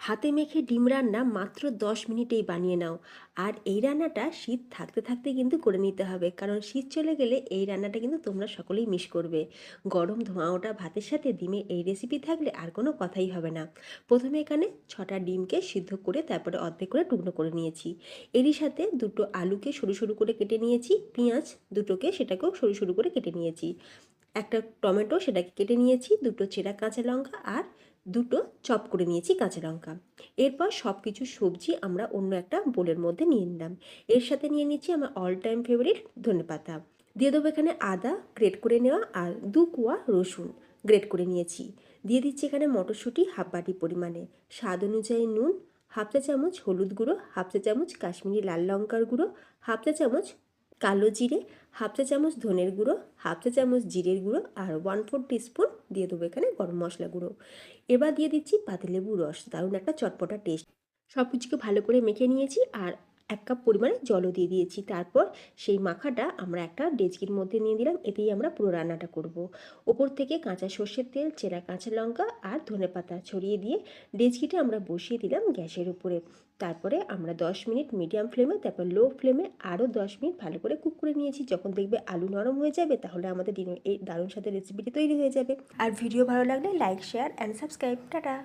হাতে মেখে ডিম রান্না মাত্র 10 মিনিটেই বানিয়ে নাও। আর এই রান্নাটা শীত থাকতে থাকতে কিন্তু করে নিতে হবে, কারণ শীত চলে গেলে এই রান্নাটা কিন্তু তোমরা সকলেই মিস করবে। গরম ধোঁয়া ওঠা ভাতের সাথে ডিমের এই রেসিপি থাকলে আর কোনো কথাই হবে না। প্রথমে এখানে 6টা ডিমকে সিদ্ধ করে তারপরে অর্ধেক করে টুকরো করে নিয়েছি। এরই সাথে দুটো আলুকে সরু সরু করে কেটে নিয়েছি, পেঁয়াজ দুটোকে সেটাকেও সরু সরু করে কেটে নিয়েছি, একটা টমেটো সেটাকে কেটে নিয়েছি, দুটো চেরা কাঁচা লঙ্কা আর দুটো চপ করে নিয়েছি কাঁচা লঙ্কা। এরপর সব কিছু সবজি আমরা অন্য একটা বোলের মধ্যে নিয়ে নিলাম। এর সাথে নিয়ে নিচ্ছি আমার অল টাইম ফেভারিট ধনেপাতা। দিয়ে দেবো এখানে আদা গ্রেট করে নেওয়া আর 2 কোয়া রসুন গ্রেট করে নিয়েছি। দিয়ে দিচ্ছি এখানে মটরশুঁটি হাফ বাটি পরিমাণে, স্বাদ অনুযায়ী নুন, হাফ চা চামচ হলুদ গুঁড়ো, হাফ চা চামচ কাশ্মীরি লাল লঙ্কার গুঁড়ো, হাফ চা চামচ কালো জিরে, হাফ চা চামচ ধনের গুঁড়ো, হাফ চা চামচ জিরের গুঁড়ো আর 1/4 টিস্পুন দিয়ে দেবো এখানে গরম মশলা গুঁড়ো। এবার দিয়ে দিচ্ছি পাতিলেবু রস, দারুণ একটা চটপটা টেস্ট। সব কিছুকে ভালো করে মেখে নিয়েছি আর 1 কাপ পরিমাণে জলও দিয়ে দিয়েছি। তারপর সেই মাখাটা আমরা একটা ডেচকির মধ্যে নিয়ে দিলাম, এতেই আমরা পুরো রান্নাটা করব। ওপর থেকে কাঁচা সর্ষের তেল, চেরা কাঁচা লঙ্কা আর ধনেপাতা ছড়িয়ে দিয়ে ডেচকিটা আমরা বসিয়ে দিলাম গ্যাসের উপরে। তারপরে আমরা 10 মিনিট মিডিয়াম ফ্লেমে, তারপর লো ফ্লেমে আরও 10 মিনিট ভালো করে কুক করে নিয়েছি। যখন দেখবে আলু নরম হয়ে যাবে তাহলে আমাদের এই দারুণ স্বাদের রেসিপিটি তৈরি হয়ে যাবে। আর ভিডিও ভালো লাগলে like, share and subscribe. Tata.